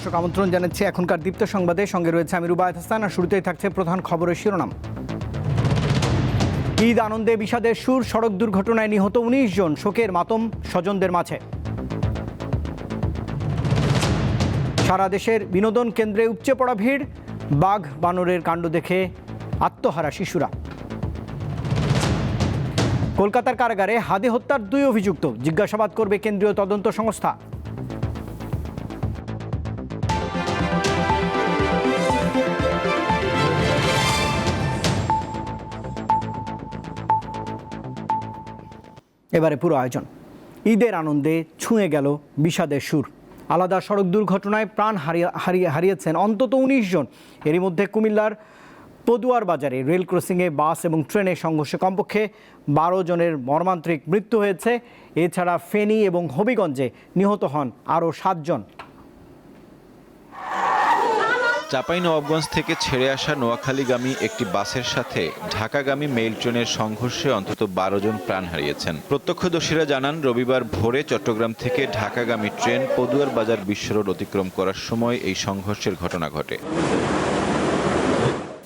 দর্শক আমন্ত্রণ জানাচ্ছি এখনকার দীপ্ত সংবাদে। সঙ্গে রয়েছে আমি রুবায়েত হাসান। আর শুরুতেই থাকছে প্রধান খবরের শিরোনাম। ঈদ আনন্দে বিষাদের সুর, সড়ক দুর্ঘটনায় নিহত ১৯ জন, শোকের মাতম স্বজনদের মাঝে। সারা দেশের বিনোদন কেন্দ্রে উপচে পড়া ভিড়, বাঘ বানরের কাণ্ড দেখে আত্মহারা শিশুরা। কলকাতার কারাগারে হাদী হত্যার ২ অভিযুক্ত, জিজ্ঞাসাবাদ করবে কেন্দ্রীয় তদন্ত সংস্থা। এবারে পুরো আয়োজন। ঈদের আনন্দে ছুঁয়ে গেল বিষাদের সুর। আলাদা সড়ক দুর্ঘটনায় প্রাণ হারিয়েছেন অন্তত ১৯ জন। এরই মধ্যে কুমিল্লার পদুয়ার বাজারে রেল ক্রসিংয়ে বাস এবং ট্রেনের সংঘর্ষে কমপক্ষে ১২ জনের মর্মান্তিক মৃত্যু হয়েছে। এছাড়া ফেনী এবং হবিগঞ্জে নিহত হন আরও ৭ জন। চাঁপাইনবাবগঞ্জ থেকে ছেড়ে আসা নোয়াখালীগামী একটি বাসের সাথে ঢাকাগামী মেইল ট্রেনের সংঘর্ষে অন্তত ১২ জন প্রাণ হারিয়েছেন। প্রত্যক্ষদর্শীরা জানান, রবিবার ভোরে চট্টগ্রাম থেকে ঢাকাগামী ট্রেন পদুয়ার বাজার বিশ্ব রোড অতিক্রম করার সময় এই সংঘর্ষের ঘটনা ঘটে।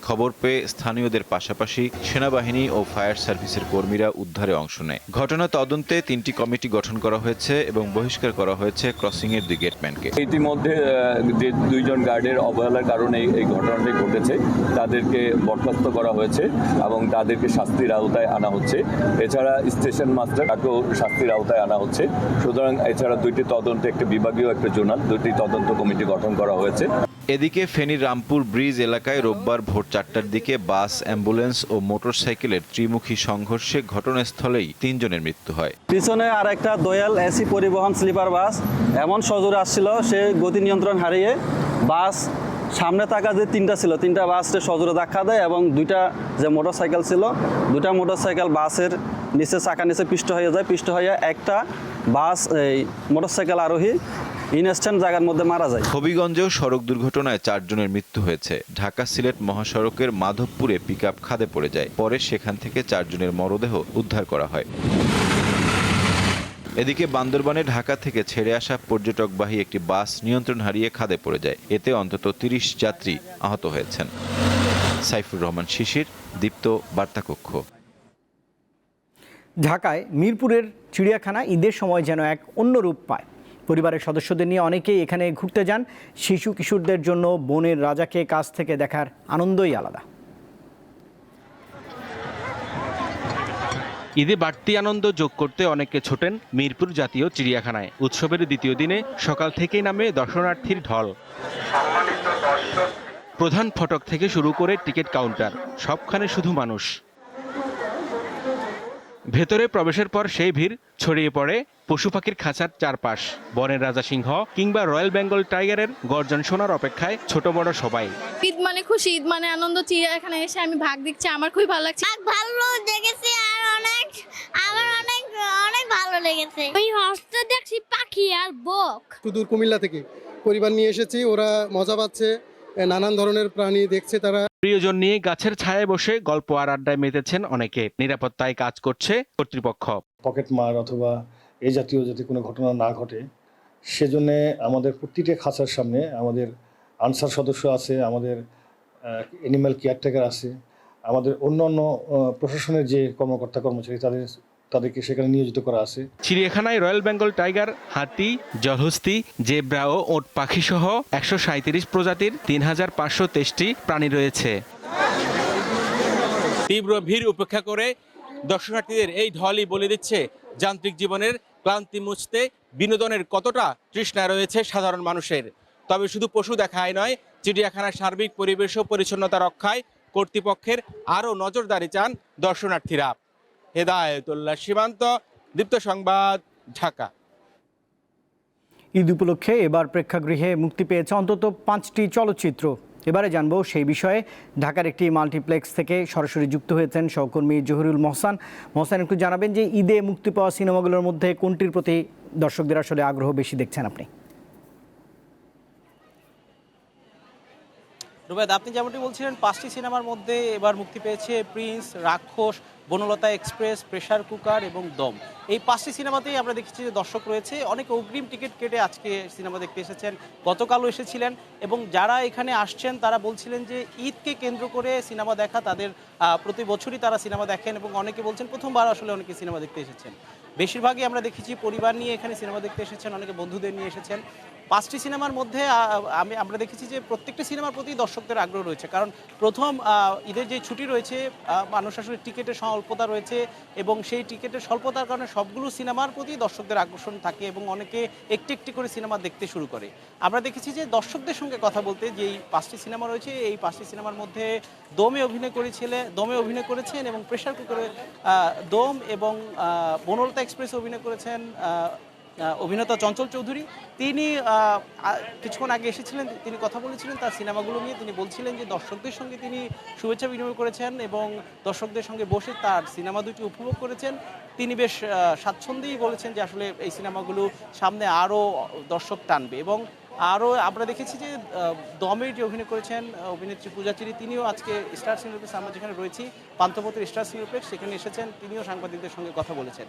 খবর পেয়ে স্থানীয়দের পাশাপাশি সেনাবাহিনী ও ফায়ার সার্ভিসের কর্মীরা উদ্ধারে অংশ নেয়। ঘটনা তদন্তে ৩টি কমিটি গঠন করা হয়েছে এবং বহিষ্কার করা হয়েছে ক্রসিংয়ের ২ গেটম্যানকে। ইতিমধ্যে যে ২ জন গার্ডের অবহেলার কারণে এই ঘটনাটি ঘটেছে, তাদেরকে বরখাস্ত করা হয়েছে এবং তাদেরকে শাস্তির আওতায় আনা হচ্ছে। এছাড়া স্টেশন মাস্টারকেও শাস্তির আওতায় আনা হচ্ছে। সুতরাং এছাড়া ২টি তদন্তে, একটা বিভাগীয় একটা জোনাল, ২টি তদন্ত কমিটি গঠন করা হয়েছে। এদিকে ফেনীর রামপুর ব্রিজ এলাকায় রোববার ভোর ৪টার দিকে বাস, অ্যাম্বুলেন্স ও মোটরসাইকেলের ত্রিমুখী সংঘর্ষে ঘটনাস্থলেই ৩ জনের মৃত্যু হয়। পিছনে আর একটা দয়াল এসি পরিবহন স্লিপার বাস এমন সজোরে আসছিল, সে গতি নিয়ন্ত্রণ হারিয়ে বাস সামনে থাকা যে 3টা ছিল, 3টা বাসকে সজোরে ধাক্কা দেয় এবং 2টা যে মোটরসাইকেল ছিল, 2টা মোটরসাইকেল বাসের নিচে চাকা নিচে পিষ্ট হয়ে যায়। পিষ্ট হয়ে একটা বাস এই মোটরসাইকেল আরোহী ইনস্ট্যান্ট জায়গার মধ্যে মারা যায়। হবিগঞ্জেও সড়ক দুর্ঘটনায় ৪ জনের মৃত্যু হয়েছে। ঢাকা সিলেট মহাসড়কের মাধবপুরে পিকআপ খাদে পড়ে যায়। পরে সেখান থেকে ৪ জনের মরদেহ উদ্ধার করা হয়। এদিকে বান্দরবানে ঢাকা থেকে ছেড়ে আসা পর্যটকবাহী একটি বাস নিয়ন্ত্রণ হারিয়ে খাদে পড়ে যায়। এতে অন্তত ৩০ যাত্রী আহত হয়েছেন। সাইফুর রহমান শিশির, দীপ্ত বার্তাকক্ষ। ঢাকায় মিরপুরের চিড়িয়াখানা ঈদের সময় যেন এক অন্য রূপ পায়। পরিবারের সদস্যদের নিয়ে অনেকেই এখানে ঘুরতে যান। শিশু কিশোরদের জন্য বনের রাজাকে কাছ থেকে দেখার আনন্দই আলাদা। ঈদে বাড়তি আনন্দ যোগ করতে অনেকে ছোটেন মিরপুর জাতীয় চিড়িয়াখানায়। উৎসবের দ্বিতীয় দিনে সকাল থেকেই নামে দর্শনার্থীর ঢল। প্রধান ফটক থেকে শুরু করে টিকিট কাউন্টার, সবখানে শুধু মানুষ। ভেতরে প্রবেশের পর সেই ভিড় ছড়িয়ে পড়ে পশু পাখির খাঁচার চারপাশ। বনের রাজা সিংহ কিংবা রয়্যাল বেঙ্গল টাইগারের গর্জন শোনার অপেক্ষায় ছোট বড় সবাই। ঈদ মানে খুশি, ঈদ মানে আনন্দ। চিড়িয়াখানে এসে আমি ভাগ দিচ্ছি, আমার খুবই ভালো লাগছে। ভালো দেখেছি আর আমার অনেক ভালো লেগেছে। ওই হস্তে দেখছি পাখি আর বক। সুদূর কুমিল্লা থেকে পরিবার নিয়ে এসেছি, ওরা মজা পাচ্ছে, নানান ধরনের প্রাণী দেখছে তারা। প্রিয়জন নিয়ে গাছের ছায়ায় বসে গল্প আর আড্ডায় মেতেছেন অনেকে। নিরাপত্তায় কাজ করছে কর্তৃপক্ষ। পকেট মার অথবা এই জাতীয় যাতে কোনো ঘটনা না ঘটে সেজন্যে আমাদের প্রতিটা খাঁচার সামনে আমাদের আনসার সদস্য আছে, আমাদের অ্যানিম্যাল কেয়ারটেকার আছে, আমাদের অন্যান্য প্রশাসনের যে কর্মকর্তা কর্মচারী তাদেরকে সেখানে নিয়োজিত করা আছে। চিড়িয়াখানায় রয়্যাল বেঙ্গল টাইগার, হাতি, জলহস্তি, জেব্রা ও ওট পাখি সহ ১৩৭ প্রজাতির ৩,৫২৩টি প্রাণী রয়েছে। তীব্র ভিড় উপেক্ষা করে দর্শনার্থীদের এই ঢলই বলে দিচ্ছে যান্ত্রিক জীবনের ক্লান্তি মুছতে বিনোদনের কতটা তৃষ্ণা রয়েছে সাধারণ মানুষের। তবে শুধু পশু দেখায় নয়, চিড়িয়াখানার সার্বিক পরিবেশ ও পরিচ্ছন্নতা রক্ষায় কর্তৃপক্ষের আরও নজরদারি চান দর্শনার্থীরা। হেদায়েতুল্লাহ সীমান্ত, দীপ্ত সংবাদ, ঢাকা। ঈদ উপলক্ষে এবার প্রেক্ষাগৃহে মুক্তি পেয়েছে অন্তত 5টি চলচ্চিত্র। এবারে জানবো সেই বিষয়ে। ঢাকার একটি মাল্টিপ্লেক্স থেকে সরাসরি যুক্ত হয়েছেন সহকর্মী জহিরুল মহসান। মহসান, একটু জানাবেন যে ঈদে মুক্তি পাওয়া সিনেমাগুলোর মধ্যে কোনটির প্রতি দর্শকদের আসলে আগ্রহ বেশি দেখছেন আপনি? রুবায়েত, আপনি যেমনটি বলছিলেন 5টি সিনেমার মধ্যে এবার মুক্তি পেয়েছে প্রিন্স, রাক্ষস, বনলতা এক্সপ্রেস, প্রেসার কুকার এবং দম। এই 5টি সিনেমাতেই আমরা দেখেছি যে দর্শক রয়েছে, অনেক অগ্রিম টিকিট কেটে আজকে সিনেমা দেখতে এসেছেন, গতকালও এসেছিলেন এবং যারা এখানে আসছেন তারা বলছিলেন যে ঈদকে কেন্দ্র করে সিনেমা দেখা তাদের প্রতি বছরই তারা সিনেমা দেখেন এবং অনেকে বলছেন প্রথমবার আসলে অনেকে সিনেমা দেখতে এসেছেন। বেশিরভাগই আমরা দেখেছি পরিবার নিয়ে এখানে সিনেমা দেখতে এসেছেন, অনেকে বন্ধুদের নিয়ে এসেছেন। 5টি সিনেমার মধ্যে আমরা দেখেছি যে প্রত্যেকটি সিনেমার প্রতি দর্শকদের আগ্রহ রয়েছে, কারণ প্রথম ঈদের যে ছুটি রয়েছে মানুষ আসলে টিকিটের স্বল্পতা রয়েছে এবং সেই টিকিটের স্বল্পতার কারণে সবগুলো সিনেমার প্রতি দর্শকদের আকর্ষণ থাকে এবং অনেকে একটি একটি করে সিনেমা দেখতে শুরু করে। আমরা দেখেছি যে দর্শকদের সঙ্গে কথা বলতে যে এই 5টি সিনেমা রয়েছে, এই 5টি সিনেমার মধ্যে দমে অভিনয় করেছেন এবং প্রেসার কুকারে দম এবং বনলতা এক্সপ্রেসে অভিনয় করেছেন অভিনেতা চঞ্চল চৌধুরী। তিনি কিছুক্ষণ আগে এসেছিলেন, তিনি কথা বলেছিলেন তার সিনেমাগুলো নিয়ে। তিনি বলছিলেন যে দর্শকদের সঙ্গে তিনি শুভেচ্ছা বিনিময় করেছেন এবং দর্শকদের সঙ্গে বসে তার সিনেমা দুটি উপভোগ করেছেন। তিনি বেশ স্বাচ্ছন্দ্যেই বলেছেন যে আসলে এই সিনেমাগুলো সামনে আরও দর্শক টানবে এবং আরও আমরা দেখেছি যে দমের যে অভিনয় করেছেন অভিনেত্রী পূজা চিরি, তিনিও আজকে স্টার সিনেপ্লেক্স, আমরা যেখানে রয়েছি পান্থপথের স্টার সিনেপ্লেক্স, সেখানে এসেছেন, তিনিও সাংবাদিকদের সঙ্গে কথা বলেছেন।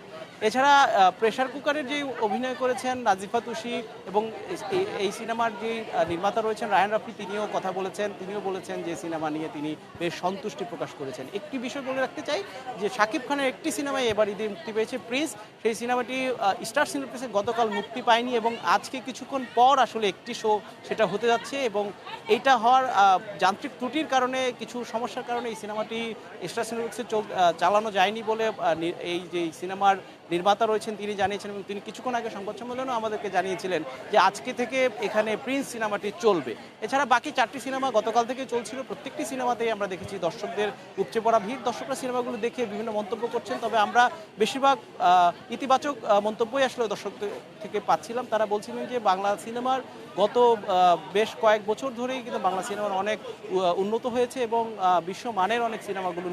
এছাড়া প্রেসার কুকারের যে অভিনয় করেছেন নাজিফা তুষি এবং এই সিনেমার যে নির্মাতা রয়েছেন রায়ান রাফি, তিনিও কথা বলেছেন। তিনিও বলেছেন যে সিনেমা নিয়ে তিনি বেশ সন্তুষ্টি প্রকাশ করেছেন। একটি বিষয় বলে রাখতে চাই যে শাকিব খানের একটি সিনেমায় এবার ঈদে মুক্তি পেয়েছে প্রিন্স, সেই সিনেমাটি স্টার সিনেপ্লেক্সে গতকাল মুক্তি পায়নি এবং আজকে কিছুক্ষণ পর আসলে একটি শো সেটা হতে যাচ্ছে এবং এইটা হওয়ার যান্ত্রিক ত্রুটির কারণে, কিছু সমস্যার কারণে এই সিনেমাটি স্টার সিনেপ্লেক্সে চালানো যায়নি বলে এই যে সিনেমার নির্মাতা রয়েছেন তিনি জানিয়েছেন এবং তিনি কিছুক্ষণ আগে সংবাদ সম্মেলনেও আমাদেরকে জানিয়েছিলেন যে আজকে থেকে এখানে প্রিন্স সিনেমাটি চলবে। এছাড়া বাকি 4টি সিনেমা গতকাল থেকে চলছিল, প্রত্যেকটি সিনেমাতেই আমরা দেখেছি দর্শকদের উপচে পড়া ভিড়। দর্শকরা সিনেমাগুলো দেখে বিভিন্ন মন্তব্য করছেন, তবে আমরা বেশিরভাগ ইতিবাচক মন্তব্যই আসলে দর্শকদের থেকে পাচ্ছিলাম। তারা বলছিলেন যে বাংলা সিনেমার গত বেশ কয়েক বছর ধরেই কিন্তু বাংলা সিনেমার অনেক উন্নত হয়েছে এবং বিশ্বমানের অনেক সিনেমাগুলো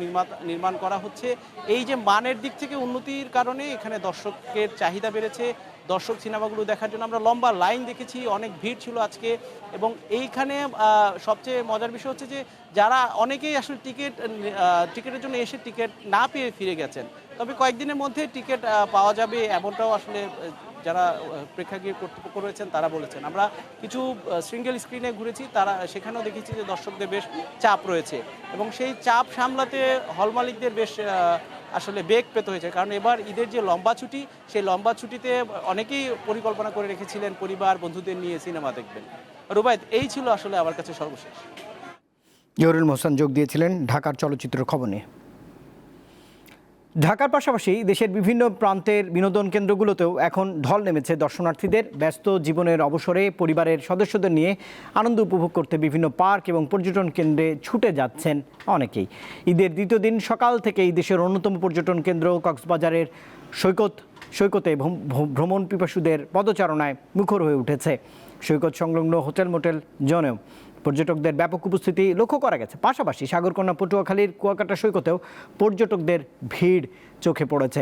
নির্মাণ করা হচ্ছে। এই যে মানের দিক থেকে উন্নতির কারণে এখানে দর্শকের চাহিদা বেড়েছে। দর্শক সিনেমাগুলো দেখার জন্য আমরা লম্বা লাইন দেখেছি, অনেক ভিড় ছিল আজকে এবং এইখানে সবচেয়ে মজার বিষয় হচ্ছে যে যারা অনেকেই আসলে টিকিটের জন্য এসে টিকিট না পেয়ে ফিরে গেছেন, তবে কয়েকদিনের মধ্যে টিকিট পাওয়া যাবে এমনটাও আসলে যারা প্রেক্ষাগৃহ কর্তৃপক্ষ রয়েছেন তারা বলেছেন। আমরা কিছু সিঙ্গেল স্ক্রিনে ঘুরেছি, তারা সেখানেও দেখেছি যে দর্শকদের বেশ চাপ রয়েছে এবং সেই চাপ সামলাতে হল মালিকদের বেশ আসলে বেগ পেতে হয়েছে, কারণ এবার ঈদের যে লম্বা ছুটি, সেই লম্বা ছুটিতে অনেকেই পরিকল্পনা করে রেখেছিলেন পরিবার বন্ধুদের নিয়ে সিনেমা দেখবেন। রুবায়েত, এই ছিল আসলে আমার কাছে সর্বশেষ। জহুরুল মোহসেন যোগ দিয়েছিলেন ঢাকার চলচ্চিত্র খবর নিয়ে। ঢাকার পাশাপাশি দেশের বিভিন্ন প্রান্তের বিনোদন কেন্দ্রগুলোতেও এখন ঢল নেমেছে দর্শনার্থীদের। ব্যস্ত জীবনের অবসরে পরিবারের সদস্যদের নিয়ে আনন্দ উপভোগ করতে বিভিন্ন পার্ক এবং পর্যটন কেন্দ্রে ছুটে যাচ্ছেন অনেকেই। ঈদের দ্বিতীয় দিন সকাল থেকেই দেশের অন্যতম পর্যটন কেন্দ্র কক্সবাজারের সৈকতে ভ্রমণ পিপাসুদের পদচারণায় মুখর হয়ে উঠেছে। সৈকত সংলগ্ন হোটেল মোটেল জনেও পর্যটকদের ব্যাপক উপস্থিতি লক্ষ্য করা গেছে। পাশাপাশি সাগরকন্যা পটুয়াখালীর কুয়াকাটা সৈকতেও পর্যটকদের ভিড় চোখে পড়েছে।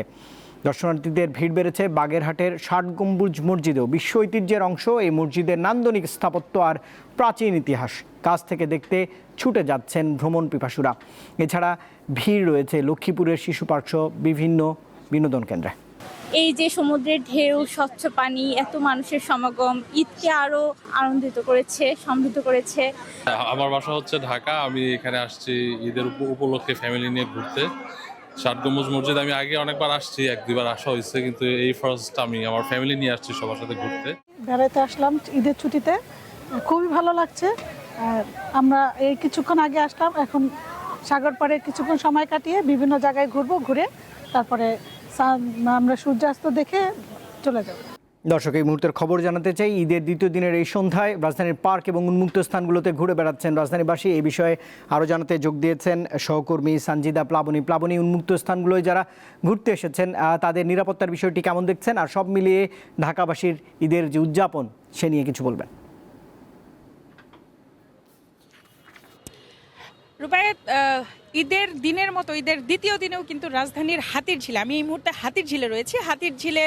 দর্শনার্থীদের ভিড় বেড়েছে বাগেরহাটের ৬০ গম্বুজ মসজিদেও। বিশ্ব ঐতিহ্যের অংশ এই মসজিদের নান্দনিক স্থাপত্য আর প্রাচীন ইতিহাস কাছ থেকে দেখতে ছুটে যাচ্ছেন ভ্রমণ পিপাসুরা। এছাড়া ভিড় রয়েছে লক্ষ্মীপুরের শিশু পার্ক বিভিন্ন বিনোদন কেন্দ্রে। এই যে সমুদ্রের ঢেউ, স্বচ্ছ পানি, এত মানুষের সমাগম ঈদকে আরো আনন্দিত করেছে, সমৃদ্ধ করেছে। আমার বাসা হচ্ছে ঢাকা, আমি এখানে আসছি ঈদের উপলক্ষে ফ্যামিলি নিয়ে ঘুরতে। ৬০ গম্বুজ মসজিদ আমি আগে অনেকবার আসছি, ১-২বার আসা হয়েছে, কিন্তু এই ফার্স্ট আমি আমার ফ্যামিলি নিয়ে আসছি সবার সাথে ঘুরতে। বেড়াতে আসলাম ঈদের ছুটিতে, খুবই ভালো লাগছে। আর আমরা এই কিছুক্ষণ আগে আসলাম, এখন সাগর পাড়ে কিছুক্ষণ সময় কাটিয়ে বিভিন্ন জায়গায় ঘুরবো, ঘুরে তারপরে আমরা সূর্যাস্ত দেখে চলে যাব। দর্শক, এই মুহূর্তের খবর জানাতে চাই, ঈদের দ্বিতীয় দিনের এই সন্ধ্যায় রাজধানীর পার্ক এবং উন্মুক্ত স্থানগুলোতে ঘুরে বেড়াচ্ছেন রাজধানীবাসী। এই বিষয়ে আরও জানাতে যোগ দিয়েছেন সহকর্মী সানজিদা প্লাবনী। উন্মুক্ত স্থানগুলোয় যারা ঘুরতে এসেছেন তাদের নিরাপত্তার বিষয়টি কেমন দেখছেন, আর সব মিলিয়ে ঢাকাবাসীর ঈদের যে উদযাপন সে নিয়ে কিছু বলবেন। রুবায়েত, ঈদের দিনের মতো ঈদের দ্বিতীয় দিনেও কিন্তু রাজধানীর হাতিরঝিলে, আমি এই মুহূর্তে হাতিরঝিলে রয়েছি, হাতিরঝিলে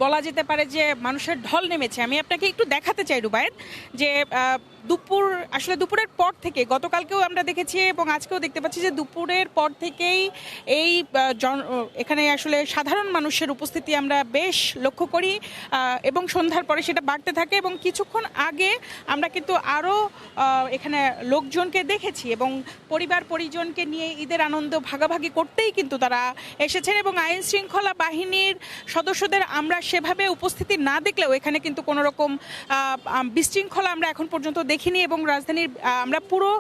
বলা যেতে পারে যে মানুষের ঢল নেমেছে। আমি আপনাকে একটু দেখাতে চাই রুবায়েত, যে দুপুরের পর থেকে, গতকালকেও আমরা দেখেছি এবং আজকেও দেখতে পাচ্ছি যে দুপুরের পর থেকেই এই এখানে আসলে সাধারণ মানুষের উপস্থিতি আমরা বেশ লক্ষ্য করি এবং সন্ধ্যার পরে সেটা বাড়তে থাকে। এবং কিছুক্ষণ আগে আমরা কিন্তু আরও এখানে লোকজনকে দেখেছি এবং পরিবার পরিজনকে নিয়ে ঈদের আনন্দ ভাগাভাগি করতেই কিন্তু তারা এসেছেন। এবং আইন শৃঙ্খলা বাহিনীর সদস্যদের আমরা সেভাবে উপস্থিতি না দেখলেও এখানে কিন্তু কোনো রকম বিশৃঙ্খলা আমরা এখন পর্যন্ত দেখিনি। এবং রাজধানীর আমরা পুরো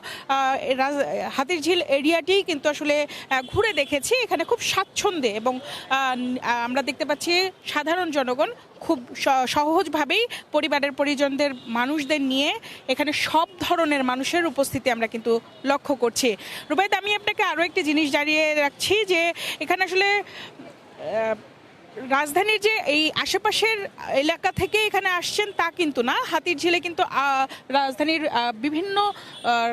হাতিরঝিল এরিয়াটি কিন্তু আসলে ঘুরে দেখেছি, এখানে খুব স্বাচ্ছন্দ্যে এবং আমরা দেখতে পাচ্ছি সাধারণ জনগণ খুব সহজভাবেই পরিবারের পরিজনদের মানুষদের নিয়ে এখানে সব ধরনের মানুষের উপস্থিতি আমরা কিন্তু লক্ষ্য করছি। রুবায়েত, আমি আপনাকে আরও একটি জিনিস জানিয়ে রাখছি যে এখানে আসলে রাজধানীর যে এই আশেপাশের এলাকা থেকে এখানে আসছেন তা কিন্তু না, হাতিরঝিলে কিন্তু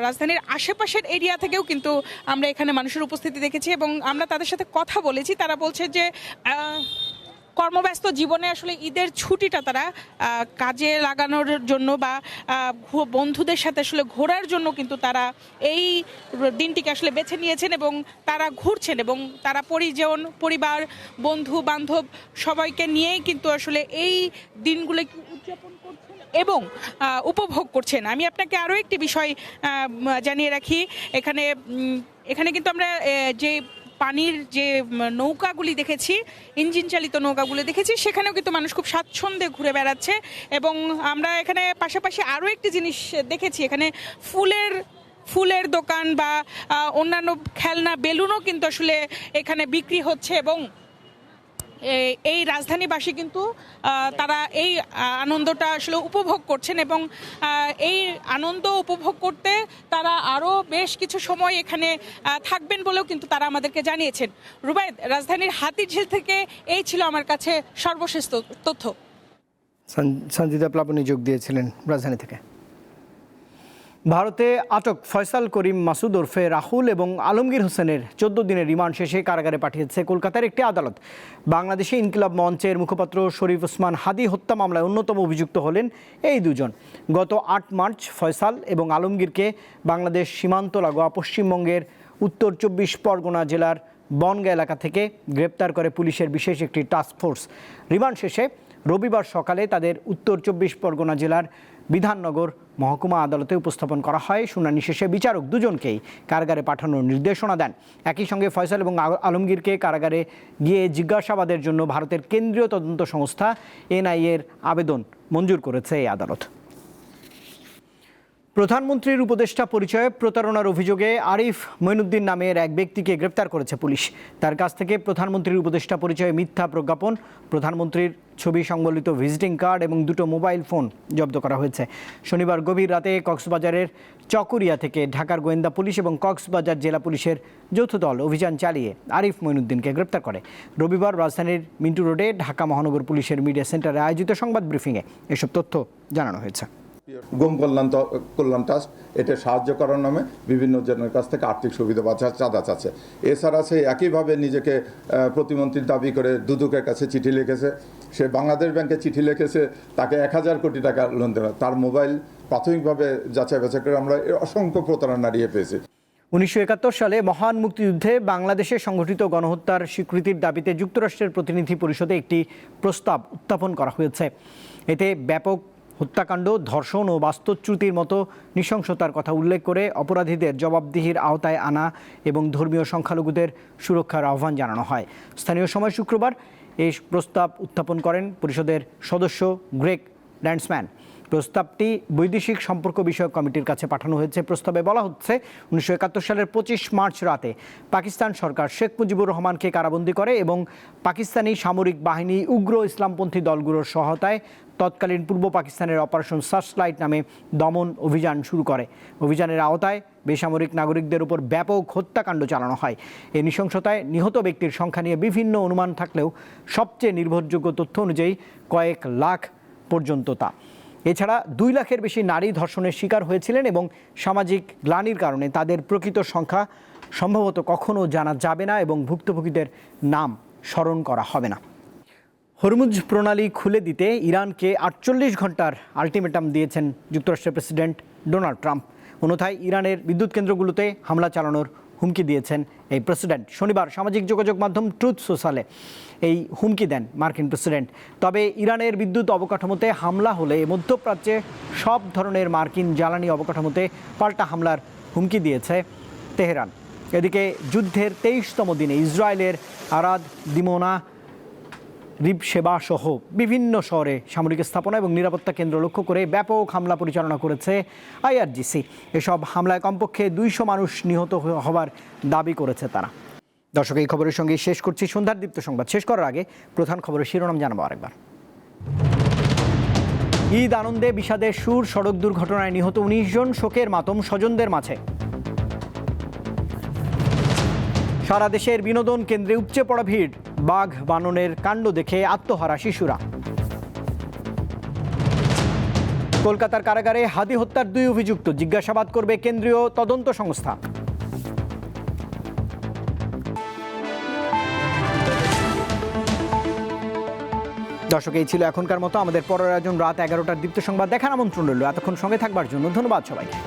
রাজধানীর আশেপাশের এরিয়া থেকেও কিন্তু আমরা এখানে মানুষের উপস্থিতি দেখেছি এবং আমরা তাদের সাথে কথা বলেছি। তারা বলছে যে কর্মব্যস্ত জীবনে আসলে ঈদের ছুটিটা তারা কাজে লাগানোর জন্য বা বন্ধুদের সাথে আসলে ঘোরার জন্য কিন্তু তারা এই দিনটিকে আসলে বেছে নিয়েছেন এবং তারা ঘুরছেন এবং তারা পরিবার বন্ধু বান্ধব সবাইকে নিয়েই কিন্তু আসলে এই দিনগুলো উদযাপন করছেন এবং উপভোগ করছেন। আমি আপনাকে আরও একটি বিষয় জানিয়ে রাখি, এখানে কিন্তু আমরা যে পানির যে নৌকাগুলি দেখেছি, ইঞ্জিন চালিত নৌকাগুলি দেখেছি, সেখানেও কিন্তু মানুষ খুব স্বাচ্ছন্দ্যে ঘুরে বেড়াচ্ছে। এবং আমরা এখানে পাশাপাশি আরও একটি জিনিস দেখেছি, এখানে ফুলের দোকান বা অন্যান্য খেলনা বেলুনও কিন্তু আসলে এখানে বিক্রি হচ্ছে এবং এই রাজধানীবাসী কিন্তু তারা এই আনন্দটা আসলে উপভোগ করছেন এবং এই আনন্দ উপভোগ করতে তারা আরও বেশ কিছু সময় এখানে থাকবেন বলেও কিন্তু তারা আমাদেরকে জানিয়েছেন। রুবায়েত, রাজধানীর হাতিরঝিল থেকে এই ছিল আমার কাছে সর্বশেষ তথ্য। সঞ্জিদা প্লাবনী যোগ দিয়েছিলেন রাজধানী থেকে। ভারতে আটক ফয়সাল করিম মাসুদ ওরফে রাহুল এবং আলমগীর হোসেনের 14 দিনের রিমান্ড শেষে কারাগারে পাঠিয়েছে কলকাতার একটি আদালত। বাংলাদেশে ইনকিলাব মঞ্চের মুখপাত্র শরীফ ওসমান হাদি হত্যা মামলায় অন্যতম অভিযুক্ত হলেন এই দুজন। গত 8 মার্চ ফয়সাল এবং আলমগীরকে বাংলাদেশ সীমান্ত লাগোয়া পশ্চিমবঙ্গের উত্তর 24 পরগনা জেলার বনগাঁ এলাকা থেকে গ্রেপ্তার করে পুলিশের বিশেষ একটি টাস্ক ফোর্স। রিমান্ড শেষে রবিবার সকালে তাদের উত্তর 24 পরগনা জেলার বিধাননগর মহকুমা আদালতে উপস্থাপন করা হয়। শুনানি শেষে বিচারক দুজনকেই কারাগারে পাঠানোর নির্দেশনা দেন। একই সঙ্গে ফয়সাল এবং আলমগীরকে কারাগারে গিয়ে জিজ্ঞাসাবাদের জন্য ভারতের কেন্দ্রীয় তদন্ত সংস্থা এনআইএর আবেদন মঞ্জুর করেছে এই আদালত। প্রধানমন্ত্রীর উপদেষ্টা পরিচয়ে প্রতারণার অভিযোগে আরিফ মঈনুদ্দিন নামের এক ব্যক্তিকে গ্রেপ্তার করেছে পুলিশ। তার কাছ থেকে প্রধানমন্ত্রীর উপদেষ্টা পরিচয়ে মিথ্যা প্রজ্ঞাপন, প্রধানমন্ত্রীর ছবি সংবলিত ভিজিটিং কার্ড এবং 2টো মোবাইল ফোন জব্দ করা হয়েছে। শনিবার গভীর রাতে কক্সবাজারের চকরিয়া থেকে ঢাকার গোয়েন্দা পুলিশ এবং কক্সবাজার জেলা পুলিশের যৌথ দল অভিযান চালিয়ে আরিফ মঈনুদ্দিনকে গ্রেপ্তার করে। রবিবার রাজধানীর মিন্টু রোডে ঢাকা মহানগর পুলিশের মিডিয়া সেন্টারে আয়োজিত সংবাদ ব্রিফিংয়ে এসব তথ্য জানানো হয়েছে। গম কল্যাণ ট্রাস্ট এটা সাহায্য করার নামে বিভিন্ন জনের কাছ থেকে আর্থিক সুবিধা বা চাঁদা চাচ্ছে। এছাড়া সে একইভাবে নিজেকে প্রতিমন্ত্রীর দাবি করে দুদকের কাছে চিঠি লিখেছে। সে বাংলাদেশ ব্যাংকে চিঠি লিখেছে তাকে 1000 কোটি টাকা লোন দেওয়া। তার মোবাইল প্রাথমিকভাবে যাচাই বাছাই করে আমরা অসংখ্য প্রতারণা নিয়ে পেয়েছি। 1971 সালে মহান মুক্তিযুদ্ধে বাংলাদেশে সংঘটিত গণহত্যার স্বীকৃতির দাবিতে যুক্তরাষ্ট্রের প্রতিনিধি পরিষদে একটি প্রস্তাব উত্থাপন করা হয়েছে। এতে ব্যাপক হত্যাকাণ্ড, ধর্ষণ ও বাস্তুচ্যুতির মতো নৃশংসতার কথা উল্লেখ করে অপরাধীদের জবাবদিহির আওতায় আনা এবং ধর্মীয় সংখ্যালঘুদের সুরক্ষার আহ্বান জানানো হয়। স্থানীয় সময় শুক্রবার এই প্রস্তাব উত্থাপন করেন পরিষদের সদস্য গ্রেগ ল্যান্ডসম্যান। প্রস্তাবটি বৈদেশিক সম্পর্ক বিষয়ক কমিটির কাছে পাঠানো হয়েছে। প্রস্তাবে বলা হচ্ছে 1971 সালের 25 মার্চ রাতে পাকিস্তান সরকার শেখ মুজিবুর রহমানকে কারাবন্দী করে এবং পাকিস্তানি সামরিক বাহিনী উগ্র ইসলামপন্থী দলগুলোর সহায়তায় তৎকালীন পূর্ব পাকিস্তানের অপারেশন সার্চলাইট নামে দমন অভিযান শুরু করে। অভিযানের আওতায় বেসামরিক নাগরিকদের উপর ব্যাপক হত্যাকাণ্ড চালানো হয়। এই নৃশংসতায় নিহত ব্যক্তির সংখ্যা নিয়ে বিভিন্ন অনুমান থাকলেও সবচেয়ে নির্ভরযোগ্য তথ্য অনুযায়ী কয়েক লাখ পর্যন্ত তা। এছাড়া 2 লাখের বেশি নারী ধর্ষণের শিকার হয়েছিলেন এবং সামাজিক গ্লানির কারণে তাদের প্রকৃত সংখ্যা সম্ভবত কখনো জানা যাবে না এবং ভুক্তভোগীদের নাম স্মরণ করা হবে না। হরমুজ প্রণালী খুলে দিতে ইরানকে 48 ঘন্টার আলটিমেটাম দিয়েছেন যুক্তরাষ্ট্রের প্রেসিডেন্ট ডোনাল্ড ট্রাম্প। অন্যথায় ইরানের বিদ্যুৎ কেন্দ্রগুলোতে হামলা চালানোর হুমকি দিয়েছেন এই প্রেসিডেন্ট। শনিবার সামাজিক যোগাযোগ মাধ্যম ট্রুথ সোশ্যালে এই হুমকি দেন মার্কিন প্রেসিডেন্ট। তবে ইরানের বিদ্যুৎ অবকাঠামোতে হামলা হলে মধ্যপ্রাচ্যে সব ধরনের মার্কিন জ্বালানি অবকাঠামোতে পাল্টা হামলার হুমকি দিয়েছে তেহরান। এদিকে যুদ্ধের 23তম দিনে ইসরায়েলের আরাদ, দিমোনা, রিবশেবা সহ বিভিন্ন শহরে সামরিক স্থাপনা এবং নিরাপত্তা কেন্দ্র লক্ষ্য করে ব্যাপক হামলা পরিচালনা করেছে IRGC। এসব হামলায় কমপক্ষে 200 মানুষ নিহত হওয়ার দাবি করেছে তারা। দর্শক, এই খবরের সঙ্গে শেষ করছি সন্ধ্যার দীপ্ত সংবাদ। শেষ করার আগে প্রধান খবরের শিরোনাম জানাবো আরেকবার। ঈদ আনন্দে বিষাদের সুর, সড়ক দুর্ঘটনায় নিহত 19 জন, শোকের মাতম স্বজনদের মাঝে। সারা দেশের বিনোদন কেন্দ্রে উপচে পড়া ভিড়, বাঘ বাননের কাণ্ড দেখে আত্মহারা শিশুরা। কলকাতার কারাগারে হাদি হত্যার 2 অভিযুক্ত, জিজ্ঞাসাবাদ করবে কেন্দ্রীয় তদন্ত সংস্থা। দর্শক, এই ছিল এখনকার মতো। আমাদের পরের আয়োজন রাত 11টার দীপ্ত সংবাদ দেখার আমন্ত্রণ রইল। এতক্ষণ সঙ্গে থাকবার জন্য ধন্যবাদ সবাইকে।